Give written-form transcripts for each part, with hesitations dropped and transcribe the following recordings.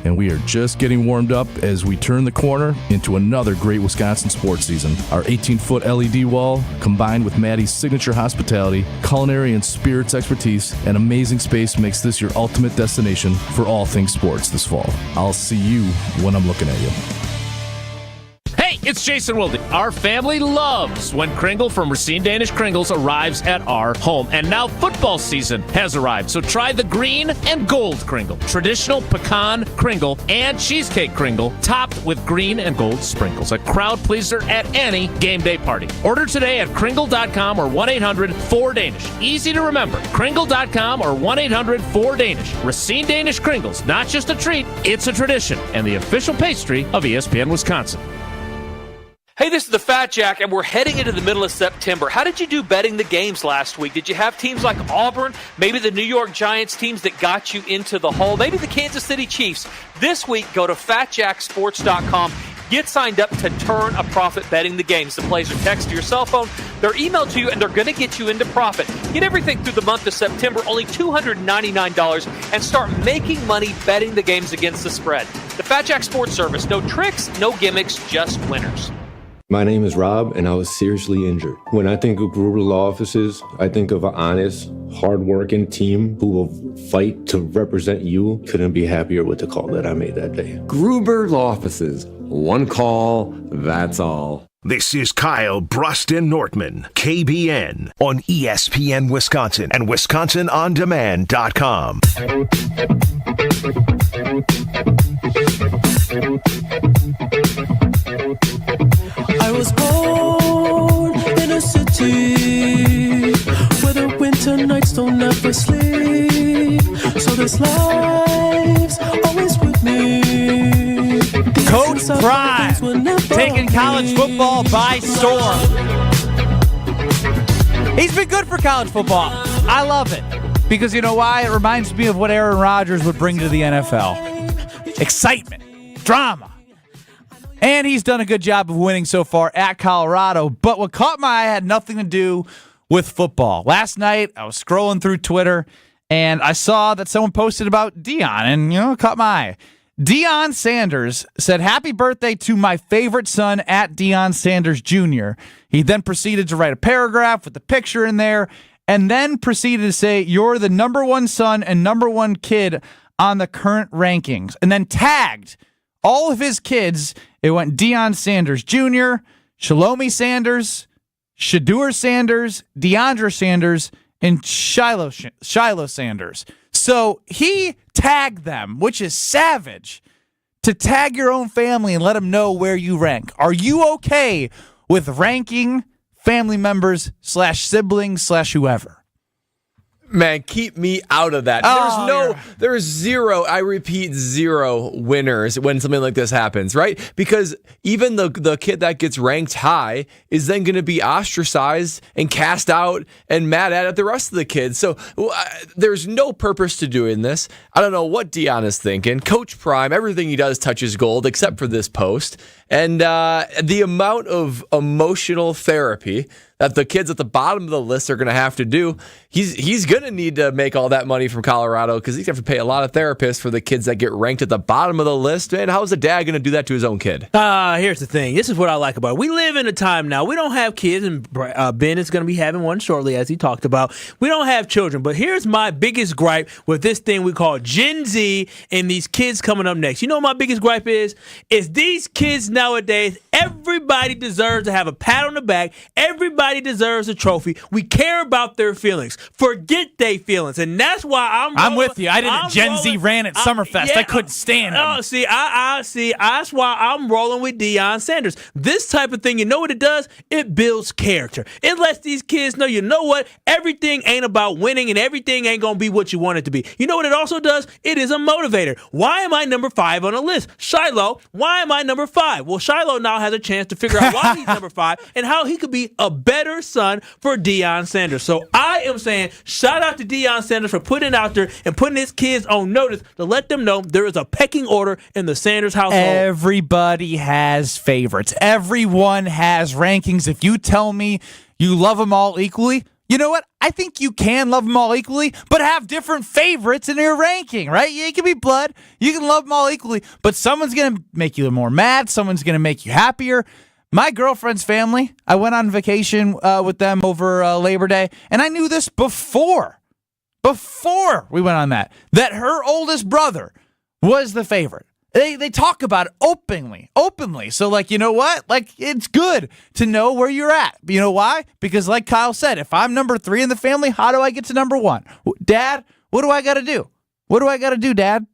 and we are just getting warmed up as we turn the corner into another great Wisconsin sports season. Our 18-foot LED wall, combined with Maddie's signature hospitality, culinary and spirits expertise, and amazing space makes this your ultimate destination for all things sports this fall. I'll see you when I'm looking at you. Hey, it's Jason Wilde. Our family loves when Kringle from Racine Danish Kringles arrives at our home. And now football season has arrived. So try the green and gold Kringle. Traditional pecan Kringle and cheesecake Kringle topped with green and gold sprinkles. A crowd pleaser at any game day party. Order today at Kringle.com or 1-800-4DANISH. Easy to remember. Kringle.com or 1-800-4DANISH. Racine Danish Kringles. Not just a treat, it's a tradition. And the official pastry of ESPN Wisconsin. Hey, this is the Fat Jack, and we're heading into the middle of September. How did you do betting the games last week? Did you have teams like Auburn, maybe the New York Giants teams that got you into the hole, maybe the Kansas City Chiefs? This week, go to FatJackSports.com. Get signed up to turn a profit betting the games. The plays are text to your cell phone. They're emailed to you, and they're going to get you into profit. Get everything through the month of September, only $299, and start making money betting the games against the spread. The Fat Jack Sports Service. No tricks, no gimmicks, just winners. My name is Rob, and I was seriously injured. When I think of Gruber Law Offices, I think of an honest, hardworking team who will fight to represent you. Couldn't be happier with the call that I made that day. Gruber Law Offices. One call, that's all. This is Kyle, Brust, and Nortman, KBN, on ESPN Wisconsin and WisconsinOnDemand.com. I was born in a city where the winter nights don't ever sleep. So this life's always with me. Coach Prime taking college football by storm. He's been good for college football. I love it. Because you know why? It reminds me of what Aaron Rodgers would bring to the NFL. Excitement. Drama. And he's done a good job of winning so far at Colorado. But what caught my eye had nothing to do with football. Last night, I was scrolling through Twitter, and I saw that someone posted about Deion, and, it caught my eye. Deion Sanders said, "Happy birthday to my favorite son at Deion Sanders Jr." He then proceeded to write a paragraph with the picture in there, and then proceeded to say, "You're the number one son and number one kid on the current rankings," and then tagged all of his kids. It went Deion Sanders Jr., Shalomi Sanders, Shadur Sanders, DeAndre Sanders, and Shiloh Sanders. So he tagged them, which is savage, to tag your own family and let them know where you rank. Are you okay with ranking family members / siblings / whoever? Man, keep me out of that. There's zero, I repeat, zero winners when something like this happens, right? Because even the kid that gets ranked high is then going to be ostracized and cast out and mad at the rest of the kids. So there's no purpose to doing this. I don't know what Deion is thinking. Coach Prime, everything he does touches gold except for this post. And the amount of emotional therapy that the kids at the bottom of the list are going to have to do, he's going to need to make all that money from Colorado because he's going to have to pay a lot of therapists for the kids that get ranked at the bottom of the list. Man, how's a dad going to do that to his own kid? Here's the thing. This is what I like about it. We live in a time now. We don't have kids, and Ben is going to be having one shortly, as he talked about. We don't have children, but here's my biggest gripe with this thing we call Gen Z and these kids coming up next. You know what my biggest gripe is? Is these kids nowadays, everybody deserves to have a pat on the back. Everybody deserves a trophy. We care about their feelings. Forget their feelings. And that's why I'm with you. I did a Gen Z ran at Summerfest. I couldn't stand them. That's why I'm rolling with Deion Sanders. This type of thing, you know what it does? It builds character. It lets these kids know, you know what? Everything ain't about winning and everything ain't going to be what you want it to be. You know what it also does? It is a motivator. Why am I number 5 on the list? Shiloh, why am I number 5? Well, Shiloh now has a chance to figure out why he's number 5 and how he could be a better son for Deion Sanders. So I am saying shout out to Deion Sanders for putting it out there and putting his kids on notice to let them know there is a pecking order in the Sanders household. Everybody has favorites. Everyone has rankings. If you tell me you love them all equally, You know what? I think you can love them all equally, but have different favorites in your ranking, right? You can be blood. You can love them all equally, but someone's going to make you more mad. Someone's going to make you happier. My girlfriend's family, I went on vacation with them over Labor Day, and I knew this before we went on that her oldest brother was the favorite. They talk about it openly. So, like, you know what? Like, it's good to know where you're at. You know why? Because like Kyle said, if I'm number 3 in the family, how do I get to number 1? Dad, what do I got to do? What do I got to do, Dad?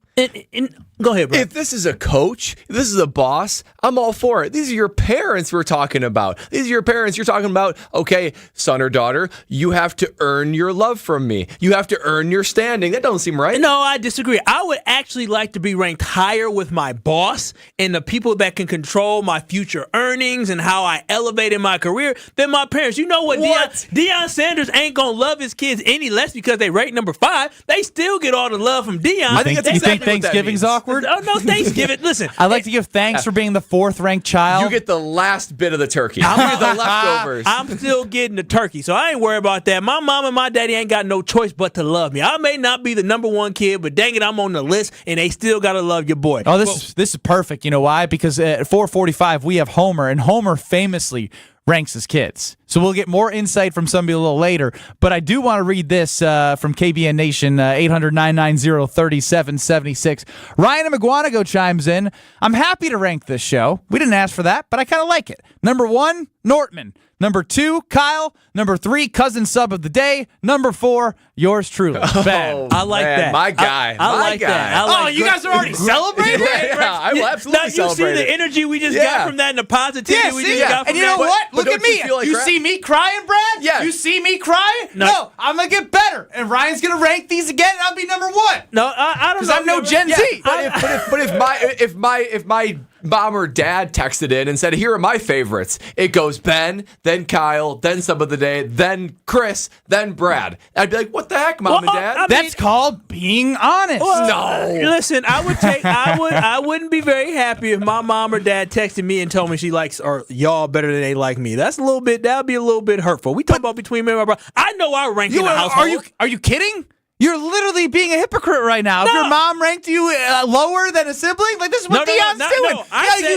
Go ahead, bro. If this is a coach, if this is a boss, I'm all for it. These are your parents we're talking about. These are your parents. You're talking about, okay, son or daughter, you have to earn your love from me. You have to earn your standing. That doesn't seem right. No, I disagree. I would actually like to be ranked higher with my boss and the people that can control my future earnings and how I elevate in my career than my parents. You know what? Deion Sanders ain't going to love his kids any less because they rank number 5. They still get all the love from Deion. I think that's exactly Thanksgiving's awkward? Oh, no, Thanksgiving. Listen. I like to give thanks for being the 4th ranked child. You get the last bit of the turkey. You get the leftovers. I'm still getting the turkey, so I ain't worried about that. My mom and my daddy ain't got no choice but to love me. I may not be the number 1 kid, but dang it, I'm on the list, and they still got to love your boy. Oh, this is perfect. You know why? Because at 4:45, we have Homer, and Homer famously ranks his kids. So we'll get more insight from somebody a little later. But I do want to read this from KBN Nation, 800-990-3776. Ryan and McGuanago chimes in. I'm happy to rank this show. We didn't ask for that, but I kind of like it. Number 1, Nortman. Number 2, Kyle. Number 3, cousin sub of the day. Number 4, yours truly, Ben. I like that. My guy. I like that. You guys are already celebrating? Yeah, I will absolutely celebrate You see the energy we just got from that and the positivity we just got from and you know what? Look at me. You see me crying, Brad? Yeah. You see me crying? No, I'm going to get better. And Ryan's going to rank these again, and I'll be number 1. No, I don't know. Because I'm no Gen Z. But if my mom or dad texted in and said, here are my favorites, it goes Ben, then Kyle, then sub of the day, then Chris, then Brad. I'd be like, what the heck, Mom and Dad? That's called being honest. No. Listen, I wouldn't be very happy if my mom or dad texted me and told me she likes or y'all better than they like me. That would be a little bit hurtful. We talk about between me and my brother. I know I rank in the household. Are you kidding? You're literally being a hypocrite right now. No. If your mom ranked you lower than a sibling, like this is what Deion's doing.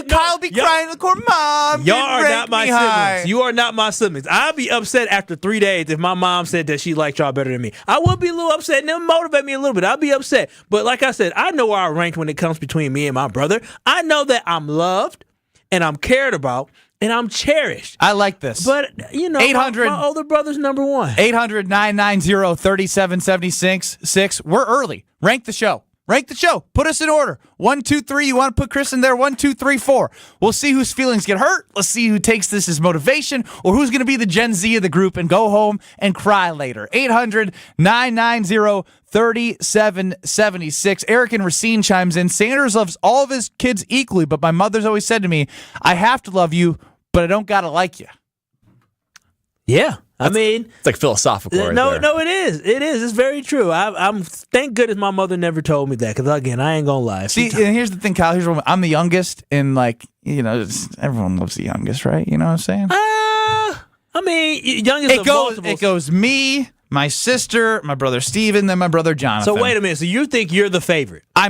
Kyle be crying in the corner. Mom, y'all are not my siblings. High. You are not my siblings. I'd be upset after 3 days if my mom said that she liked y'all better than me. I would be a little upset, and it'll motivate me a little bit. I'd be upset. But like I said, I know where I rank when it comes between me and my brother. I know that I'm loved and I'm cared about. And I'm cherished. I like this. But, you know, 800, my older brother's number 1. 800-990-3776. We're early. Rank the show. Put us in order. 1, 2, 3. You want to put Chris in there? 1, 2, 3, 4. We'll see whose feelings get hurt. Let's see who takes this as motivation or who's going to be the Gen Z of the group and go home and cry later. 800-990-3776. Eric and Racine chimes in. Sanders loves all of his kids equally, but my mother's always said to me, I have to love you, but I don't got to like you. Yeah. It's like philosophical right no, there. No, it is. It is. It's very true. I'm thank goodness my mother never told me that because, again, I ain't going to lie. See, and here's the thing, Kyle. I'm the youngest, and, like, you know, everyone loves the youngest, right? You know what I'm saying? Youngest it goes me, my sister, my brother Steven, then my brother Jonathan. So wait a minute. So you think you're the favorite? I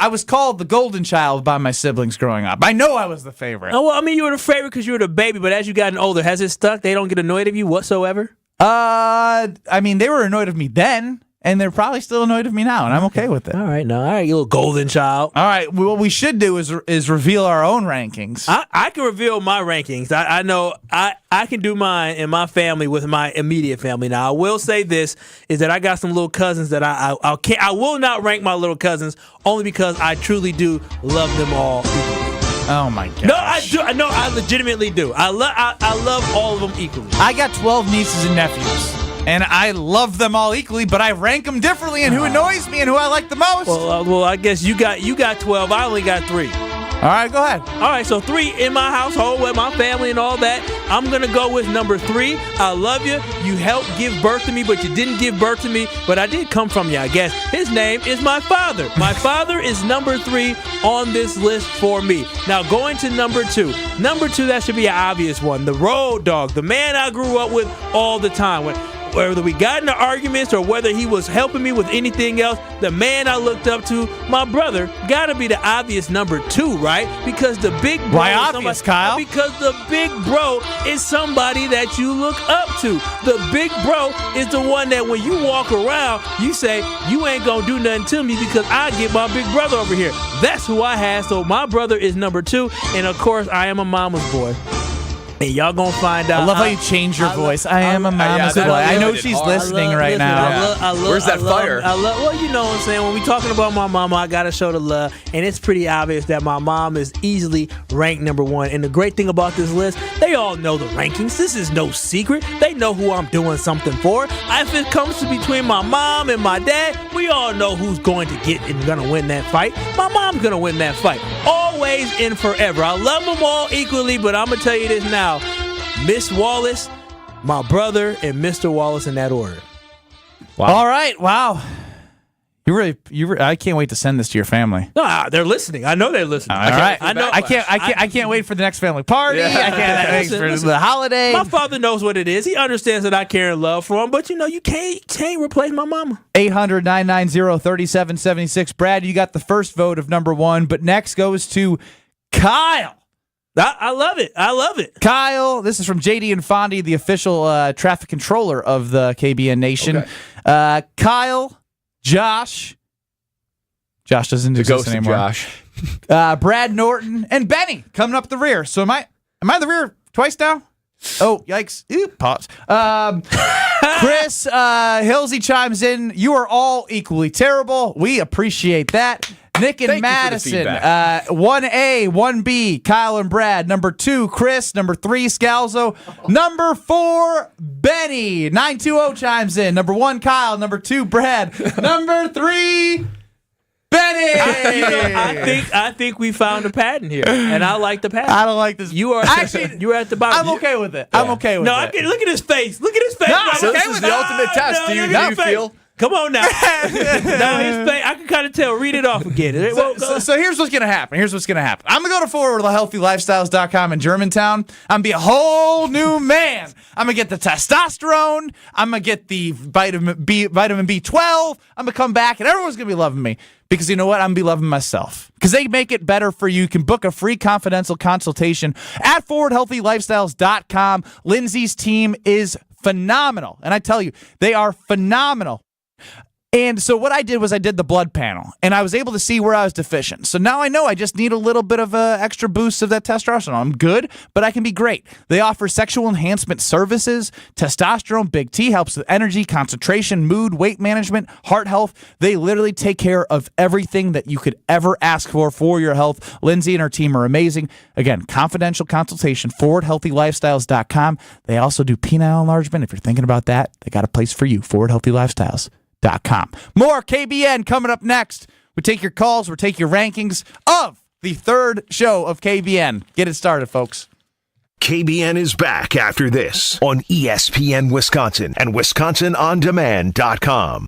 was called the golden child by my siblings growing up. I know I was the favorite. Oh, well, you were the favorite because you were the baby, but as you gotten older, has it stuck? They don't get annoyed of you whatsoever? They were annoyed of me then, and they're probably still annoyed of me now, and I'm okay with it. All right, you little golden child. All right, what we should do is reveal our own rankings. I can reveal my rankings. I know I can do mine and my family with my immediate family. Now, I will say this, is that I got some little cousins that I will not rank my little cousins only because I truly do love them all equally. Oh my god! No, I do. No, I legitimately do. I love all of them equally. I got 12 nieces and nephews, and I love them all equally, but I rank them differently in who annoys me and who I like the most. Well, I guess you got 12. I only got 3. All right, go ahead. All right, so 3 in my household with my family and all that. I'm going to go with number 3. I love you. You helped give birth to me, but you didn't give birth to me. But I did come from you, I guess. His name is my father. My father is number 3 on this list for me. Now, going to number 2. Number 2, that should be an obvious one. The road dog, the man I grew up with all the time. whether we got into arguments or whether he was helping me with anything else, the man I looked up to, my brother, got to be the obvious number 2, right? Because the big bro. Why obvious, Kyle? Because the big bro is somebody that you look up to. The big bro is the one that when you walk around, you say, you ain't going to do nothing to me because I get my big brother over here. That's who I have. So my brother is number 2. And, of course, I am a mama's boy. And y'all gonna find out. I love how you change your voice. I am a mama's boy. I know she's listening right now. Where's that fire? Well, you know what I'm saying. When we talking about my mama, I gotta show the love, and it's pretty obvious that my mom is easily ranked number 1. And the great thing about this list, they all know the rankings. This is no secret. They know who I'm doing something for. If it comes to between my mom and my dad, we all know who's going to get and gonna win that fight. My mom's gonna win that fight. Always and forever. I love them all equally, but I'm gonna tell you this now. Miss Wallace, my brother, and Mr. Wallace in that order. Wow. All right. Wow. I can't wait to send this to your family. No, they're listening. I know they're listening. All right. I can't wait for the next family party. Yeah. I can't wait for the holiday. My father knows what it is. He understands that I care and love for him, but you can't replace my mama. 800-990-3776. Brad, you got the first vote of number 1, but next goes to Kyle. I love it. I love it. Kyle, this is from JD and Fondy, the official traffic controller of the KBN Nation. Okay. Kyle, Josh doesn't exist anymore. Josh. Brad Norton, and Benny coming up the rear. So am I the rear twice now? Oh, yikes. Pause. Chris Hilsey chimes in. You are all equally terrible. We appreciate that. Nick and Madison, 1A, 1B, Kyle and Brad. Number 2, Chris. Number 3, Scalzo. Number 4, Benny. 920 chimes in. Number 1, Kyle. Number 2, Brad. Number 3, Benny. I think we found a pattern here, and I like the pattern. I don't like this. You are at the bottom. I'm okay with it. Yeah. I'm okay with it. Look at his face. Look at his face. No, so this is the ultimate test. Do you feel? Come on now. Now his face, I can kind of tell. Read it off again. So here's what's going to happen. I'm going to go to forwardhealthylifestyles.com in Germantown. I'm going to be a whole new man. I'm going to get the testosterone. I'm going to get the vitamin B12. I'm going to come back, and everyone's going to be loving me. Because you know what? I'm going to be loving myself. Because they make it better for you. You can book a free confidential consultation at forwardhealthylifestyles.com. Lindsay's team is phenomenal. And I tell you, they are phenomenal. And so what I did was I did the blood panel, and I was able to see where I was deficient. So now I know I just need a little bit of an extra boost of that testosterone. I'm good, but I can be great. They offer sexual enhancement services. Testosterone Big T helps with energy, concentration, mood, weight management, heart health. They literally take care of everything that you could ever ask for your health. Lindsay and her team are amazing. Again, confidential consultation, forwardhealthylifestyles.com. They also do penile enlargement. If you're thinking about that, they got a place for you, forwardhealthylifestyles.com. More KBN coming up next. We take your calls. We take your rankings of the third show of KBN. Get it started, folks. KBN is back after this on ESPN Wisconsin and WisconsinOnDemand.com.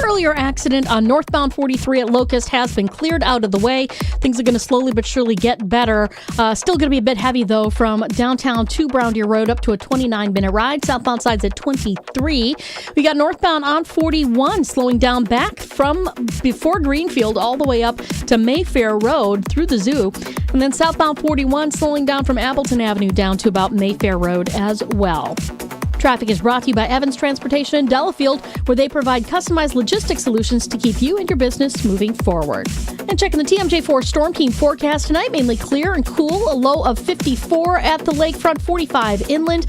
Earlier accident on northbound 43 at Locust has been cleared out of the way. Things are going to slowly but surely get better. Still going to be a bit heavy, though, from downtown to Brown Deer Road up to a 29-minute ride. Southbound side's at 23. We got northbound on 41 slowing down back from before Greenfield all the way up to Mayfair Road through the zoo. And then southbound 41 slowing down from Appleton Avenue down to about Mayfair Road as well. Traffic is brought to you by Evans Transportation in Delafield, where they provide customized logistics solutions to keep you and your business moving forward. And checking the TMJ4 Storm Team forecast tonight, mainly clear and cool, a low of 54 at the lakefront, 45 inland.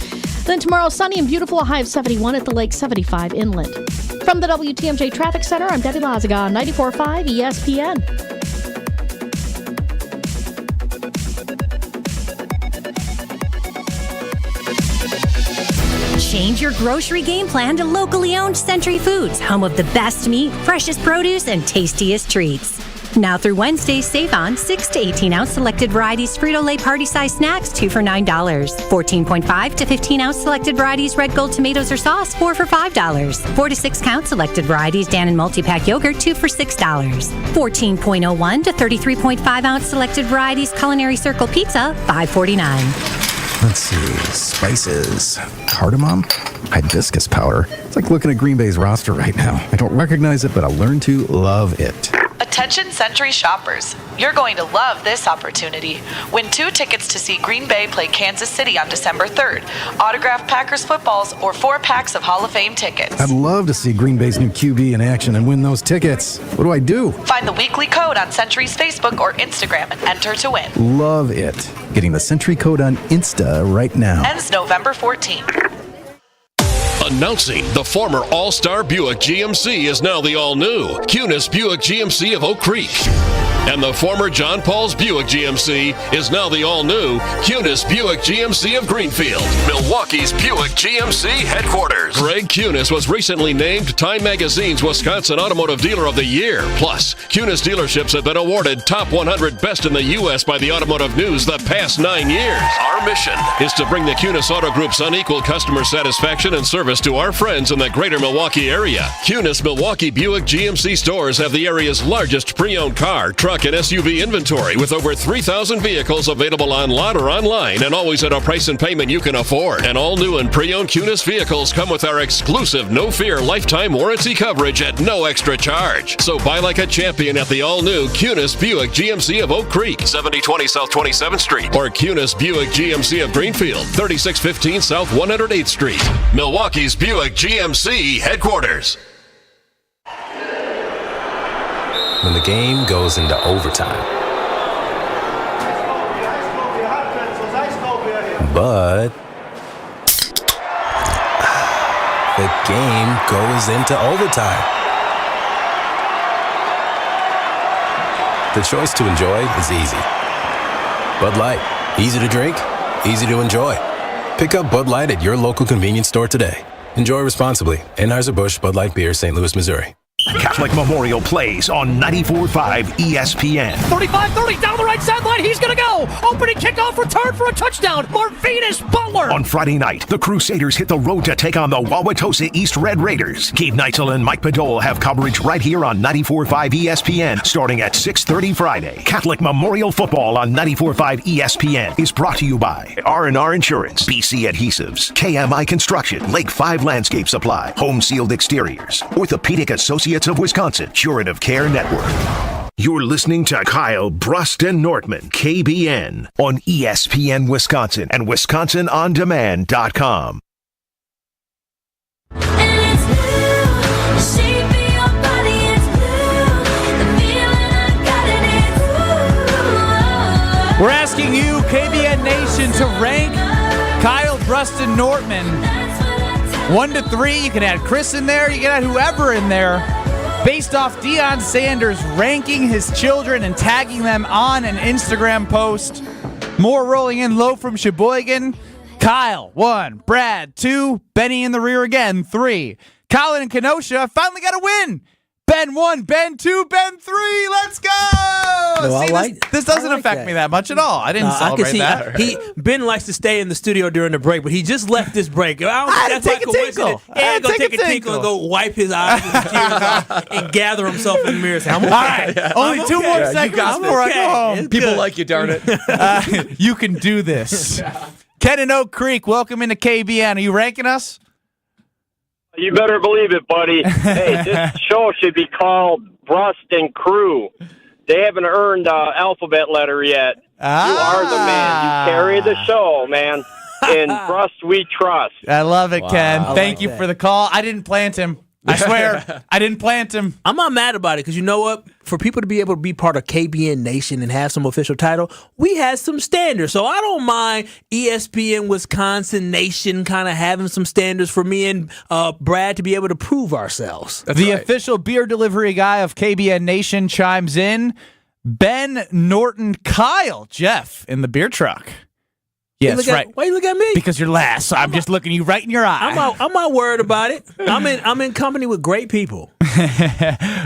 Then tomorrow, sunny and beautiful, a high of 71 at the lake, 75 inland. From the WTMJ Traffic Center, I'm Debbie Lazaga on 94.5 ESPN. Change your grocery game plan to locally owned Century Foods, home of the best meat, freshest produce, and tastiest treats. Now through Wednesday, save on 6 to 18-ounce selected varieties Frito-Lay party-size snacks, 2 for $9. 14.5 to 15-ounce selected varieties Red Gold tomatoes or sauce, 4 for $5. 4 to 6-count selected varieties Dannon multi-pack yogurt, 2 for $6. 14.01 to 33.5-ounce selected varieties Culinary Circle pizza, $5.49. Let's see. Spices. Cardamom. Hibiscus powder. It's like looking at Green Bay's roster right now. I don't recognize it, but I'll learn to love it. Attention Century shoppers. You're going to love this opportunity. Win 2 tickets to see Green Bay play Kansas City on December 3rd. Autographed Packers footballs or 4 packs of Hall of Fame tickets. I'd love to see Green Bay's new QB in action and win those tickets. What do I do? Find the weekly code on Century's Facebook or Instagram and enter to win. Love it. Getting the Century code on Insta right now. Ends November 14th. Announcing the former All-Star Buick GMC is now the all-new Cunis Buick GMC of Oak Creek. And the former John Paul's Buick GMC is now the all-new Cunis Buick GMC of Greenfield, Milwaukee's Buick GMC headquarters. Greg Cunis was recently named Time Magazine's Wisconsin Automotive Dealer of the Year. Plus, Cunis dealerships have been awarded Top 100 Best in the U.S. by the Automotive News the past 9 years. Our mission is to bring the Cunis Auto Group's unequaled customer satisfaction and service to our friends in the greater Milwaukee area. Cunis Milwaukee Buick GMC stores have the area's largest pre-owned car, truck, and SUV inventory with over 3,000 vehicles available on lot or online and always at a price and payment you can afford. And all new and pre-owned Cunis vehicles come with our exclusive no-fear lifetime warranty coverage at no extra charge. So buy like a champion at the all-new Cunis Buick GMC of Oak Creek, 7020 South 27th Street, or Cunis Buick GMC of Greenfield, 3615 South 108th Street. Milwaukee's Buick GMC headquarters. When the game goes into overtime. But the game goes into overtime. The choice to enjoy is easy. Bud Light, easy to drink, easy to enjoy. Pick up Bud Light at your local convenience store today. Enjoy responsibly. Anheuser-Busch Bud Light Beer, St. Louis, Missouri. Catholic Memorial plays on 94.5 ESPN. 35-30 down the right sideline. He's going to go. Opening kickoff return for a touchdown. Marvinus Butler. On Friday night, the Crusaders hit the road to take on the Wauwatosa East Red Raiders. Keith Neitzel and Mike Padole have coverage right here on 94.5 ESPN starting at 6:30 Friday. Catholic Memorial Football on 94.5 ESPN is brought to you by R&R Insurance, BC Adhesives, KMI Construction, Lake 5 Landscape Supply, Home Sealed Exteriors, Orthopedic Associates of Wisconsin, Curative Care Network. You're listening to Kyle, Brust, and Nortman, KBN, on ESPN Wisconsin and WisconsinOnDemand.com. We're asking you, KBN Nation, to rank Kyle, Brust, and Nortman 1 to 3. You can add Chris in there. You can add whoever in there. Based off Deion Sanders ranking his children and tagging them on an Instagram post. More rolling in low from Sheboygan. Kyle, 1. Brad, 2. Benny in the rear again, 3. Colin and Kenosha finally got a win. Ben 1, Ben 2, Ben 3. Let's go! No, See, this doesn't affect me that much at all. I didn't celebrate that. Ben likes to stay in the studio during the break, but he just left this break. I don't think that's like a coincidence. Yeah, go take a tinkle and go wipe his eyes and his tears off and gather himself in the mirror and say, I'm okay. All right, only 2 more seconds before I go home. People like you, darn it. You can do this. Ken in Oak Creek, welcome into KBN. Are you ranking us? You better believe it, buddy. Hey, this show should be called Brust and Crew. They haven't earned the alphabet letter yet. You are the man. You carry the show, man. In Brust, we trust. I love it, Ken. Thank you for the call. I didn't plant him. I swear, I didn't plant him. I'm not mad about it because you know what? For people to be able to be part of KBN Nation and have some official title, we had some standards. So I don't mind ESPN Wisconsin Nation kind of having some standards for me and Brad to be able to prove ourselves. The official beer delivery guy of KBN Nation chimes in. Ben, Norton, Kyle, Jeff in the beer truck. Yes, right. Why you look at me? Because you're last. So I'm just looking you right in your eye. I'm not worried about it. I'm in company with great people.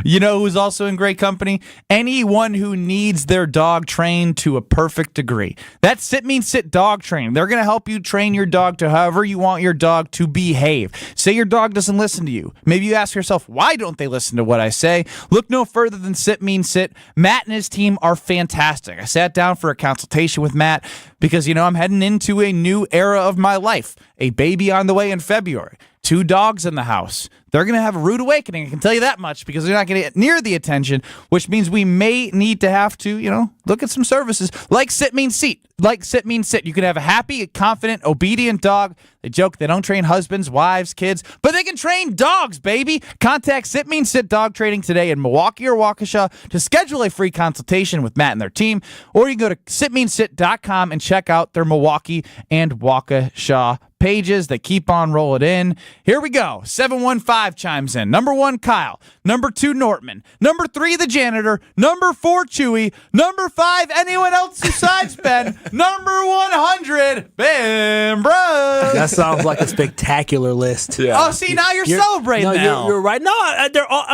You know who's also in great company? Anyone who needs their dog trained to a perfect degree. That's Sit Means Sit Dog Training. They're going to help you train your dog to however you want your dog to behave. Say your dog doesn't listen to you. Maybe you ask yourself, why don't they listen to what I say? Look no further than Sit Means Sit. Matt and his team are fantastic. I sat down for a consultation with Matt because, I'm heading into a new era of my life. A baby on the way in February. 2 dogs in the house. They're going to have a rude awakening, I can tell you that much, because they're not going to get near the attention, which means we may need to have to, look at some services like Sit Means Sit. Like Sit Means Sit. You can have a happy, confident, obedient dog. They joke they don't train husbands, wives, kids, but they can train dogs, baby. Contact Sit Means Sit Dog Training today in Milwaukee or Waukesha to schedule a free consultation with Matt and their team, or you can go to sitmeansit.com and check out their Milwaukee and Waukesha pages that keep on rolling in. Here we go. 715 chimes in. Number 1, Kyle. Number 2, Nortman. Number 3, the janitor. Number 4, Chewy. Number 5, anyone else besides Ben. Number 100, Ben Brust. That sounds like a spectacular list. Yeah. Oh, see, now you're celebrating now. You're right. No, they're all,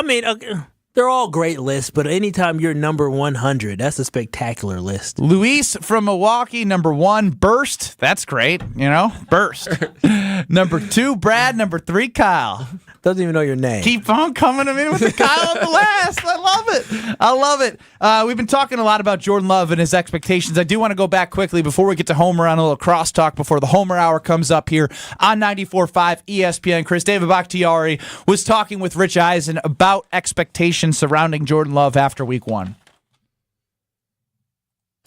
they're all great lists, but anytime you're number 100, that's a spectacular list. Luis from Milwaukee, number 1, Brust. That's great, Brust. Number 2, Brad. Number 3, Kyle. Doesn't even know your name. Keep on coming in with the Kyle at the last. I love it. We've been talking a lot about Jordan Love and his expectations. I do want to go back quickly before we get to Homer on a little crosstalk before the Homer Hour comes up here on 94.5 ESPN. Chris David Bakhtiari was talking with Rich Eisen about expectations surrounding Jordan Love after week 1.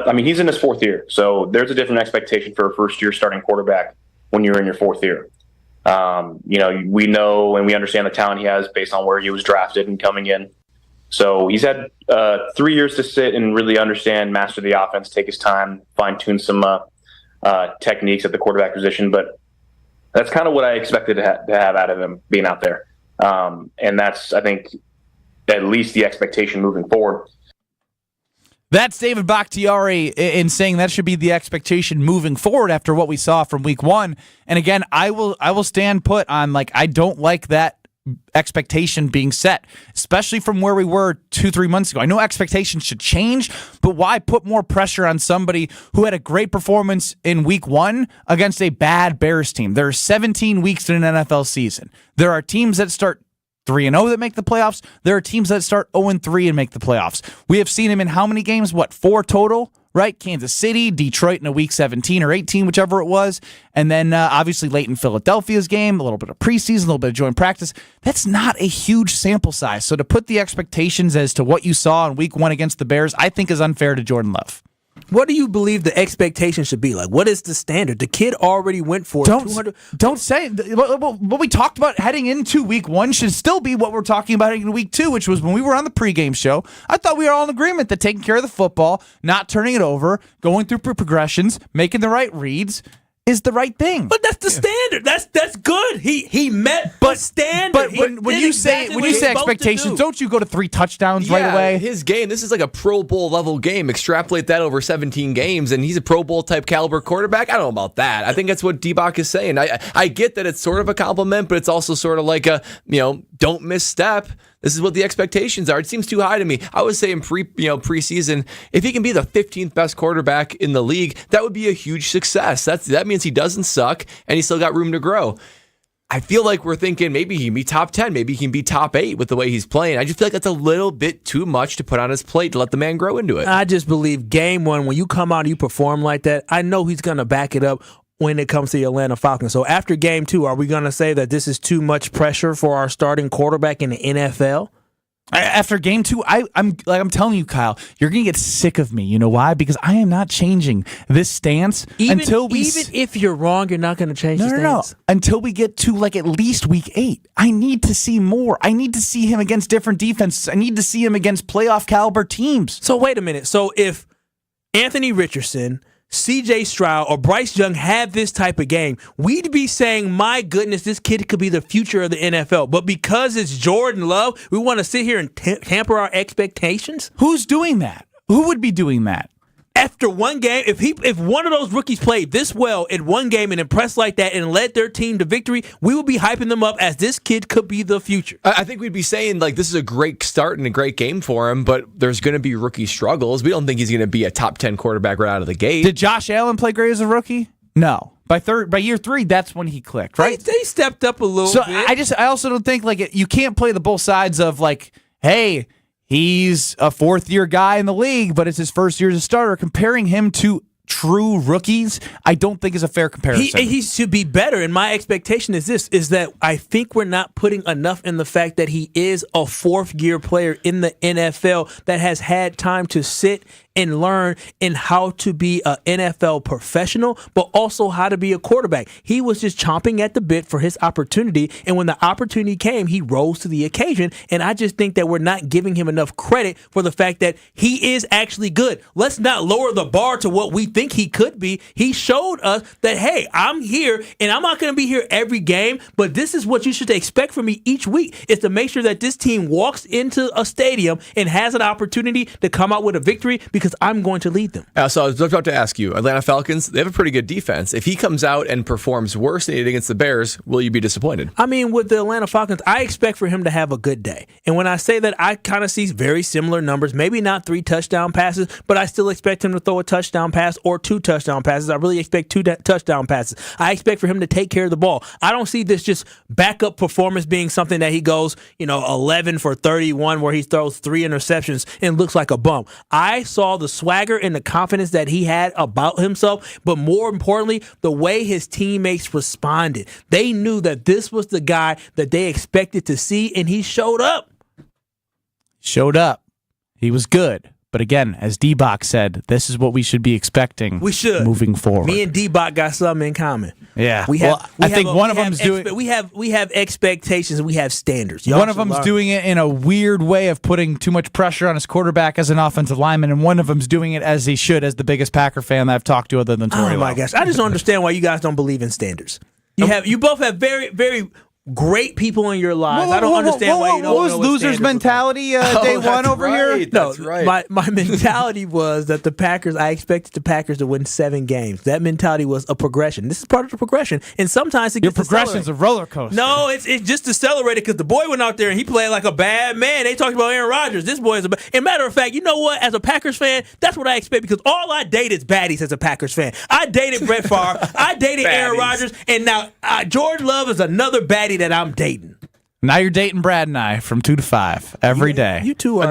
I mean, he's in his 4th year, so there's a different expectation for a first-year starting quarterback when you're in your 4th year. We know and we understand the talent he has based on where he was drafted and coming in. So he's had 3 years to sit and really understand, master the offense, take his time, fine-tune some techniques at the quarterback position. But that's kind of what I expected to have out of him being out there. And that's, I think, at least the expectation moving forward. That's David Bakhtiari in saying that should be the expectation moving forward after what we saw from week 1. And again, I will stand put on, I don't like that expectation being set, especially from where we were 2-3 months ago. I know expectations should change, but why put more pressure on somebody who had a great performance in week 1 against a bad Bears team? There are 17 weeks in an NFL season. There are teams that start 3-0 that make the playoffs. There are teams that start 0-3 and make the playoffs. We have seen him in how many games? 4 total, right? Kansas City, Detroit in a week 17 or 18, whichever it was. And then obviously late in Philadelphia's game, a little bit of preseason, a little bit of joint practice. That's not a huge sample size. So to put the expectations as to what you saw in week 1 against the Bears, I think is unfair to Jordan Love. What do you believe the expectation should be? What is the standard? The kid already went for 200. Don't say what we talked about heading into week 1 should still be what we're talking about in week 2, which was when we were on the pregame show. I thought we were all in agreement that taking care of the football, not turning it over, going through progressions, making the right reads is the right thing. But that's the standard. That's good. He met the standard. But when you say expectations, don't you go to 3 touchdowns right away? His game, this is like a Pro Bowl level game. Extrapolate that over 17 games, and he's a Pro Bowl type caliber quarterback. I don't know about that. I think that's what D-Bach is saying. I get that it's sort of a compliment, but it's also sort of like a don't misstep. This is what the expectations are. It seems too high to me. I would say in preseason, if he can be the 15th best quarterback in the league, that would be a huge success. That means he doesn't suck and he's still got room to grow. I feel like we're thinking maybe he can be top 10, maybe he can be top 8 with the way he's playing. I just feel like that's a little bit too much to put on his plate to let the man grow into it. I just believe game 1, when you come out and you perform like that, I know he's going to back it up when it comes to the Atlanta Falcons. So after game 2, are we going to say that this is too much pressure for our starting quarterback in the NFL? After game 2, I'm telling you, Kyle, you're going to get sick of me. You know why? Because I am not changing this stance until we... Even if you're wrong, you're not going to change the stance? No. Until we get to at least week 8. I need to see more. I need to see him against different defenses. I need to see him against playoff caliber teams. So wait a minute. So if Anthony Richardson, C.J. Stroud, or Bryce Young have this type of game, we'd be saying, my goodness, this kid could be the future of the NFL. But because it's Jordan Love, we want to sit here and tamper our expectations? Who's doing that? Who would be doing that? After one game, if one of those rookies played this well in one game and impressed like that and led their team to victory, we would be hyping them up as this kid could be the future. I think we'd be saying, like, this is a great start and a great game for him, but there's going to be rookie struggles. We don't think he's going to be a top 10 quarterback right out of the gate. Did Josh Allen play great as a rookie? No. By year 3, that's when he clicked, right? They stepped up a little bit. I also don't think, like, you can't play the both sides of, like, hey, he's a fourth-year guy in the league, but it's his first year as a starter. Comparing him to true rookies, I don't think is a fair comparison. He should be better, and my expectation is that I think we're not putting enough in the fact that he is a fourth-year player in the NFL that has had time to sit and learn in how to be an NFL professional, but also how to be a quarterback. He was just chomping at the bit for his opportunity, and when the opportunity came, he rose to the occasion, and I just think that we're not giving him enough credit for the fact that he is actually good. Let's not lower the bar to what we think he could be. He showed us that, hey, I'm here, and I'm not going to be here every game, but this is what you should expect from me each week, is to make sure that this team walks into a stadium and has an opportunity to come out with a victory, because I'm going to lead them. So I was about to ask you, Atlanta Falcons, they have a pretty good defense. If he comes out and performs worse than he did against the Bears, will you be disappointed? I mean, with the Atlanta Falcons, I expect for him to have a good day. And when I say that, I kind of see very similar numbers, maybe not 3 touchdown passes, but I still expect him to throw a touchdown pass or 2 touchdown passes. I really expect 2 touchdown passes. I expect for him to take care of the ball. I don't see this just backup performance being something that he goes, 11 for 31 where he throws 3 interceptions and looks like a bum. I saw the swagger and the confidence that he had about himself, but more importantly, the way his teammates responded. They knew that this was the guy that they expected to see, and he showed up. He was good. But again, as D-Bach said, this is what we should be expecting moving forward. Me and D-Bach got something in common. Yeah. We have expectations and we have standards. One of them's doing it in a weird way of putting too much pressure on his quarterback as an offensive lineman, and one of them's doing it as he should as the biggest Packer fan that I've talked to other than Tori. Oh my gosh. I just don't understand why you guys don't believe in standards. You both have very, very great people in your lives. I don't understand why you don't know what was loser's mentality day one over here? No, my mentality was that the Packers, I expected the Packers to win 7 games. That mentality was a progression. This is part of the progression. And sometimes it gets your progression's a roller coaster. No, it's just accelerated because the boy went out there and he played like a bad man. They talked about Aaron Rodgers. This boy is a bad. And matter of fact, you know what? As a Packers fan, that's what I expect, because all I date is baddies as a Packers fan. I dated Brett Favre. I dated Aaron Rodgers. And now Jordan Love is another baddie that I'm dating. Now you're dating Brad and I from 2 to 5 every day. You two are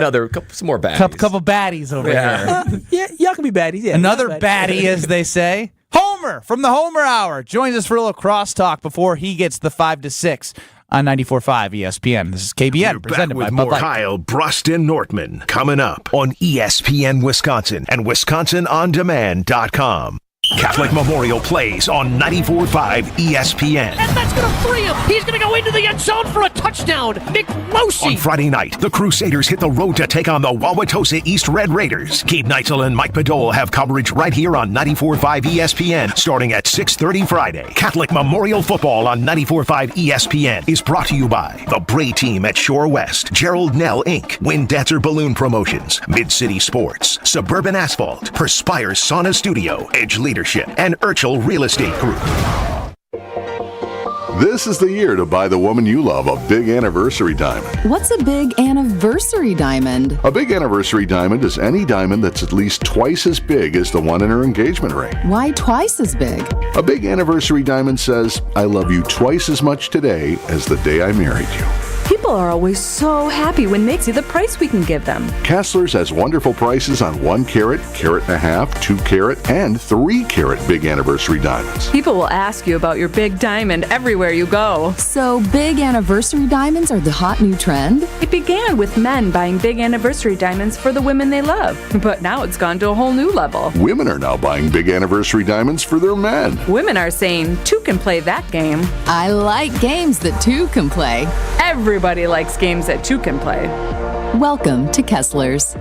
some more baddies. Couple baddies over here. Yeah, y'all can be baddies. Yeah, another baddie, as they say. Homer from the Homer Hour joins us for a little crosstalk before he gets the 5 to 6 on 94.5 ESPN. This is KBN, We're presented back with by more Kyle, Brust, and Nortman coming up on ESPN Wisconsin and WisconsinOnDemand.com. Catholic Memorial plays on 94.5 ESPN. And that's going to free him. He's going to go into the end zone for a touchdown. Nick Losi. On Friday night, the Crusaders hit the road to take on the Wauwatosa East Red Raiders. Gabe Neitzel and Mike Padole have coverage right here on 94.5 ESPN starting at 6:30 Friday. Catholic Memorial Football on 94.5 ESPN is brought to you by the Bray Team at Shore West, Gerald Nell Inc., Windancer Balloon Promotions, Mid-City Sports, Suburban Asphalt, Perspire Sauna Studio, Edge Leadership, and Urchel Real Estate Group. This is the year to buy the woman you love a big anniversary diamond. What's a big anniversary diamond? A big anniversary diamond is any diamond that's at least twice as big as the one in her engagement ring. Why twice as big? A big anniversary diamond says, I love you twice as much today as the day I married you. People are always so happy when they see the price we can give them. Kessler's has wonderful prices on 1 carat, carat and a half, 2 carat, and 3 carat big anniversary diamonds. People will ask you about your big diamond everywhere you go. So big anniversary diamonds are the hot new trend? It began with men buying big anniversary diamonds for the women they love, but now it's gone to a whole new level. Women are now buying big anniversary diamonds for their men. Women are saying 2 can play that game. I like games that 2 can play. Everybody likes games that 2 can play. Welcome to Kessler's.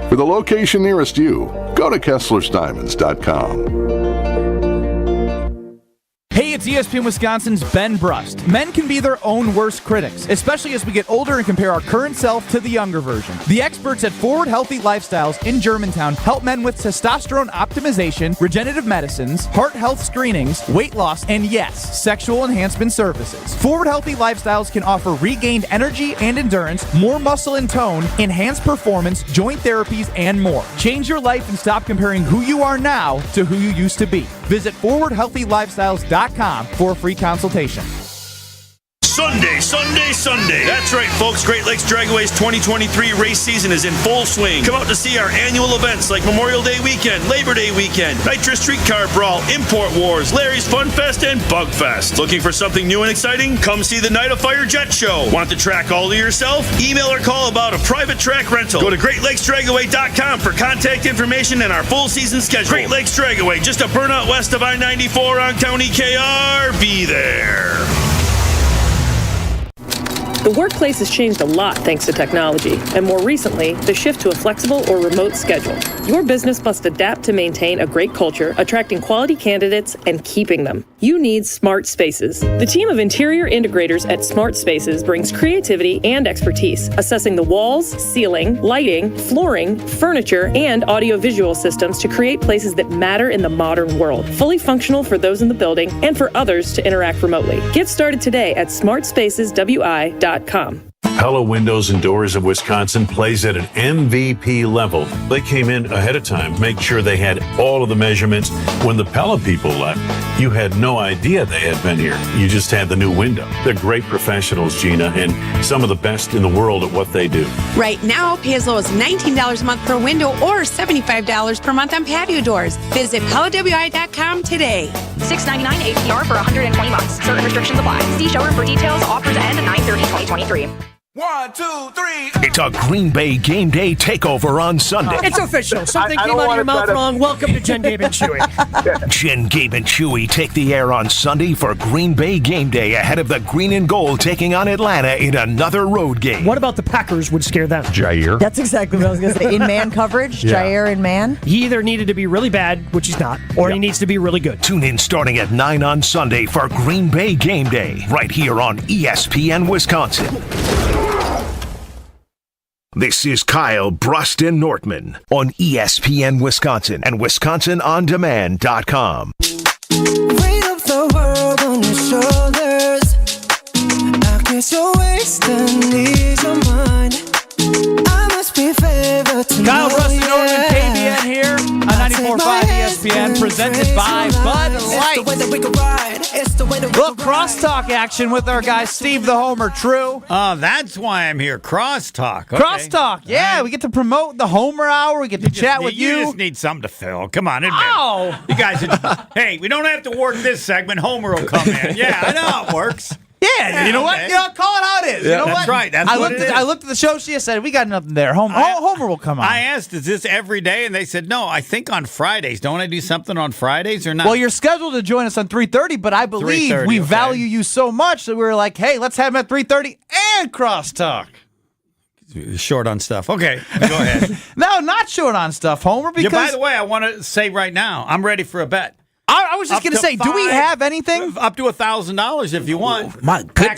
For the location nearest you, go to KesslersDiamonds.com. Hey, it's ESPN Wisconsin's Ben Brust. Men can be their own worst critics, especially as we get older and compare our current self to the younger version. The experts at Forward Healthy Lifestyles in Germantown help men with testosterone optimization, regenerative medicines, heart health screenings, weight loss, and yes, sexual enhancement services. Forward Healthy Lifestyles can offer regained energy and endurance, more muscle and tone, enhanced performance, joint therapies, and more. Change your life and stop comparing who you are now to who you used to be. Visit forwardhealthylifestyles.com for a free consultation. Sunday. That's right, folks. Great Lakes Dragway's 2023 race season is in full swing. Come out to see our annual events like Memorial Day weekend, Labor Day weekend, Nitro Streetcar Brawl, Import Wars, Larry's Fun Fest, and Bug Fest. Looking for something new and exciting? Come see the Night of Fire Jet Show. Want the track all to yourself? Email or call about a private track rental. Go to GreatLakesDragaway.com for contact information and our full season schedule. Great Lakes Dragaway, just a burnout west of I-94 on County KR. Be there. The workplace has changed a lot thanks to technology, and more recently, the shift to a flexible or remote schedule. Your business must adapt to maintain a great culture, attracting quality candidates and keeping them. You need Smart Spaces. The team of interior integrators at Smart Spaces brings creativity and expertise, assessing the walls, ceiling, lighting, flooring, furniture, and audiovisual systems to create places that matter in the modern world, fully functional for those in the building and for others to interact remotely. Get started today at smartspaceswi.com. Pella Windows and Doors of Wisconsin plays at an MVP level. They came in ahead of time, make sure they had all of the measurements. When the Pella people left, you had no idea they had been here. You just had the new window. They're great professionals, Gina, and some of the best in the world at what they do. Right now, pay as low as $19 a month per window or $75 per month on patio doors. Visit PellaWI.com today. $6.99 APR for 120 months. Certain restrictions apply. See showroom for details. Offers end 9/30/2023. 1, 2, 3. It's a Green Bay game day takeover on Sunday. It's official. Something came out of your mouth wrong. Welcome to Jen, Gabe, and Chewy. Jen, Gabe, and Chewy take the air on Sunday for Green Bay game day ahead of the Green and Gold taking on Atlanta in another road game. What about the Packers would scare them? Jair. That's exactly what I was going to say. In man coverage, Yeah. Jair in man. He either needed to be really bad, which he's not, or he needs to be really good. Tune in starting at 9 on Sunday for Green Bay game day right here on ESPN Wisconsin. This is Kyle, Brust, and Nortman on ESPN Wisconsin and WisconsinOnDemand.com. Weight of the world on your shoulders. I guess you're wasting ease of mine. I must be favored to Kyle, know, Brust, and Nortman, yeah. KBN here on 94.5 ESPN, presented by Bud Light. Little crosstalk action with our guy Steve the Homer. True. Oh, that's why I'm here. Crosstalk. Okay. Crosstalk. Yeah, we get to promote the Homer Hour. We get to chat with you. You just need something to fill. Come on, admit. Oh. You guys, hey, we don't have to work this segment. Homer will come in. Yeah, I know how it works. Yeah, you know what? You know, call it how it is. Yeah, you know that's what? right. That's I what looked it at is. I looked at the show. She said we got nothing there. Homer will come on. I asked, is this every day? And they said, no, I think on Fridays. Don't I do something on Fridays or not? Well, you're scheduled to join us on 3:30, but I believe 3:30, we okay. value you so much that we were like, hey, let's have him at 3:30 and crosstalk. Short on stuff. Okay, go ahead. No, not short on stuff, Homer. Because By the way, I want to say right now, I'm ready for a bet. I was just going to say, do we have anything? Up to $1,000 if you want. My good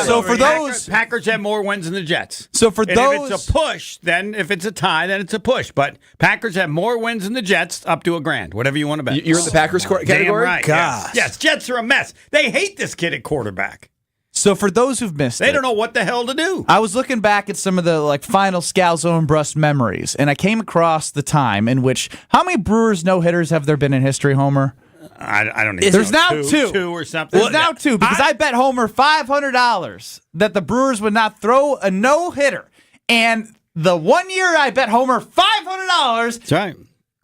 So for those, Packers have more wins than the Jets. So for And those, if it's a push, then if it's a tie, then it's a push. But Packers have more wins than the Jets, up to $1,000. Whatever you want to bet. You're in the Packers category? Damn right. Gosh. Yes, Jets are a mess. They hate this kid at quarterback. So for those who've missed They don't know what the hell to do. I was looking back at some of the final Scalzo and Brust memories, and I came across the time in which how many Brewers no-hitters have there been in history, Homer? I don't know. There's now two. Two or something. There's now two because I bet Homer $500 that the Brewers would not throw a no-hitter. And the 1 year I bet Homer $500. That's right.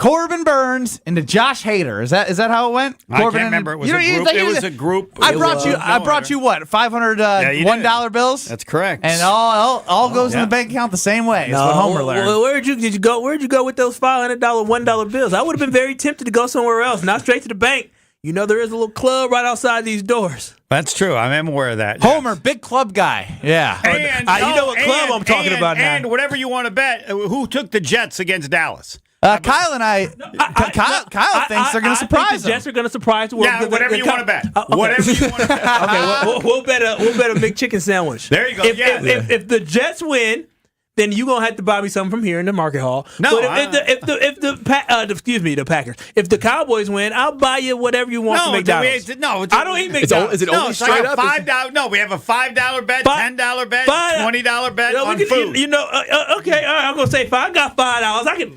Corbin Burns into Josh Hader. Is that how it went? I can't remember. It was a group. It was a group. I brought you what? 500 $1 bills? That's correct. And all goes in the bank account the same way. That's what Homer learned. Well, where'd you go with those $500 $1 bills? I would have been very tempted to go somewhere else, not straight to the bank. You know, there is a little club right outside these doors. That's true. I am aware of that. Homer, big club guy. Yeah. And, you know what club I'm talking about now. And whatever you want to bet, who took the Jets against Dallas? Kyle and Kyle thinks they're going to surprise I think the Jets are going to surprise the world. Yeah, whatever you want to bet. Whatever you want to bet. Okay, we'll bet a McChicken sandwich. There you go. If the Jets win, then you're gonna have to buy me something from here in the market hall. No, but the Packers. If the Cowboys win, I'll buy you whatever you want from McDonald's. I don't eat McDonald's. Is it only straight up? $5? No, we have a $5 bet, $10 bet, $20 bet on food. Okay, all right, I'm gonna say $5. I got $5. I can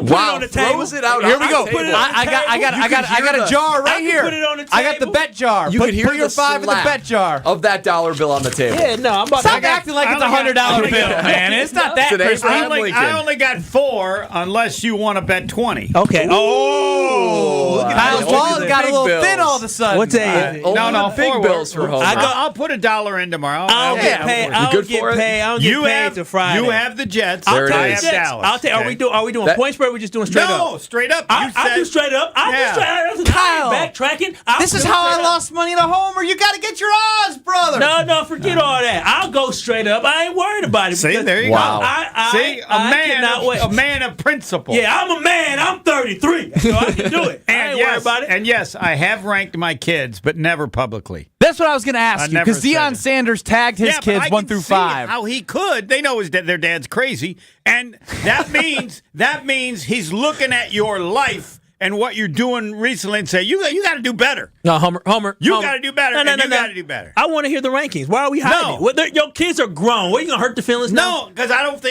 put it on the table. Throws it out. Here we go. Put it I got a jar right here. Put it on the table. I got the bet jar. Put your $5 in the bet jar of that dollar bill on the table. Yeah, no, I'm about Stop to. acting like it's a $100 bill, man. It's not that crazy. I only got 4 unless you want to bet 20. Okay. Kyle's wallet got a little thin all of a sudden. What's that? No, big bills for Homer. I'll put $1 in tomorrow. I'll get paid. I don't get paid till Friday. You have the Jets. I have Dallas. I'll take. Are we doing point spread? Or are we just doing straight up? No, straight up. I'll do straight up. Kyle, backtracking. This is how I lost money to Homer. You got to get your odds, brother. No, forget all that. I'll go straight up. I ain't worried about it. See, there you Wow. go. See, a man of principle. Yeah, I'm a man. I'm 33, so I can do it. I ain't worried about it. And yes, I have ranked my kids, but never publicly. That's what I was going to ask you, because never Deion said it. Sanders tagged his kids 1 through 5. How he could? They know their dad's crazy, and that means he's looking at your life and what you're doing recently and say you got to do better. No, Homer, you got to do better. No, you got to do better. I want to hear the rankings. Why are we hiding it? Your kids are grown. What, are you gonna hurt the feelings now? No, because I don't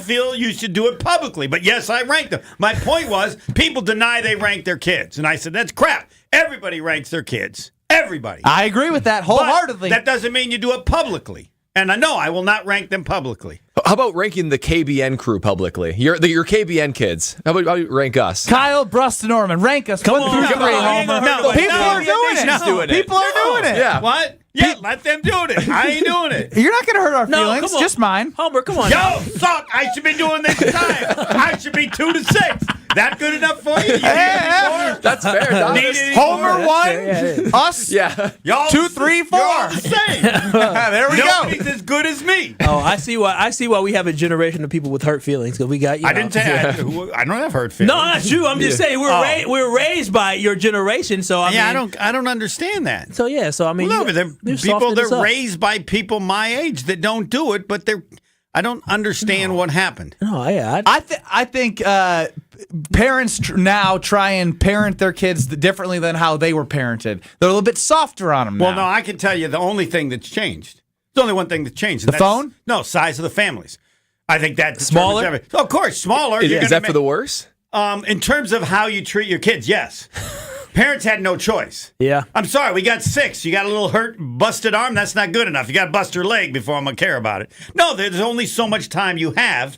feel you should do it publicly. But yes, I ranked them. My point was people deny they rank their kids, and I said that's crap. Everybody ranks their kids. Everybody. I agree with that wholeheartedly. But that doesn't mean you do it publicly. And I know I will not rank them publicly. How about ranking the KBN crew publicly? Your KBN kids. How about you rank us? Kyle, Brust, and Norman. Rank us. Come 1 on, through 3, Homer. People are doing it. People are doing it. Yeah. What? Yeah, let them do it. I ain't doing it. You're not going to hurt our feelings. come on. Just mine. Homer, come on. Yo, suck. I should be doing this time. I should be 2 to 6. That good enough for you? That's fair. Homer 1, us y'all 2, 3, 4. You're all the same. There we go. Nobody's as good as me. Oh, I see why we have a generation of people with hurt feelings, because we got. I didn't say I don't have hurt feelings. No, not you. I'm just saying we're raised by your generation. So I don't understand that. So I mean, well, no, they're raised by people my age that don't do it, but I don't understand what happened. No, yeah, I think parents now try and parent their kids differently than how they were parented. They're a little bit softer on them now. Well, no, I can tell you the only thing that's changed. There's only one thing that's changed. The phone? No, size of the families. I think that's smaller. Of course, smaller. Is that for the worse? In terms of how you treat your kids, yes. Parents had no choice. Yeah. I'm sorry, we got 6. You got a little hurt, busted arm, that's not good enough. You got to bust your leg before I'm going to care about it. No, there's only so much time you have,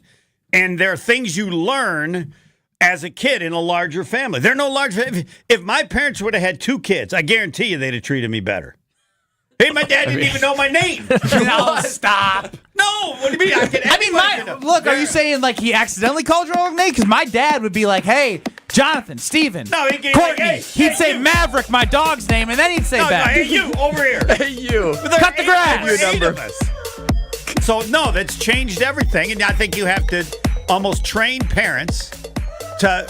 and there are things you learn as a kid in a larger family. They're no large. If my parents would have had 2 kids, I guarantee you they'd have treated me better. Hey, my dad didn't even know my name. No, stop. No, what do you mean? Look, are you saying like he accidentally called your own name? Because my dad would be like, hey, Jonathan, Steven, Courtney. Like, he'd say you. Maverick, my dog's name, and then he'd say back. Hey, you, over here. Hey, you. Cut the grass. Your number. So, no, that's changed everything. And I think you have to almost train parents to,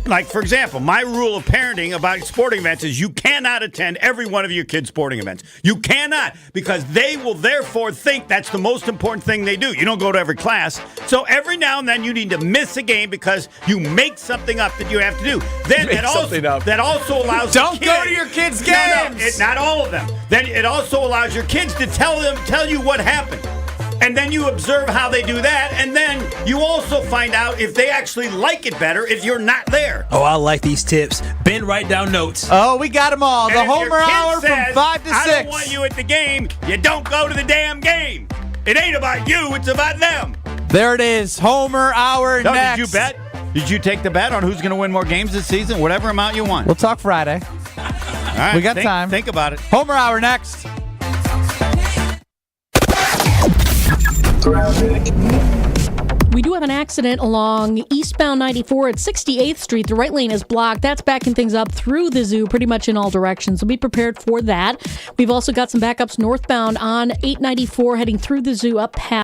like, for example, my rule of parenting about sporting events is you cannot attend every one of your kids' sporting events. You cannot, because they will therefore think that's the most important thing they do. You don't go to every class. So every now and then you need to miss a game because you make something up that you have to do. Then that also allows don't go to your kids' games. Not all of them. Then it also allows your kids to tell you what happened. And then you observe how they do that, and then you also find out if they actually like it better if you're not there. Oh, I like these tips. Ben, write down notes. Oh, we got them all. The Homer Hour says, from 5 to 6. I don't want you at the game. You don't go to the damn game. It ain't about you. It's about them. There it is. Homer Hour next. Did you bet? Did you take the bet on who's going to win more games this season? Whatever amount you want. We'll talk Friday. All right, we got time. Think about it. Homer Hour next. We do have an accident along eastbound 94 at 68th Street. The right lane is blocked. That's backing things up through the zoo pretty much in all directions. So be prepared for that. We've also got some backups northbound on 894 heading through the zoo up past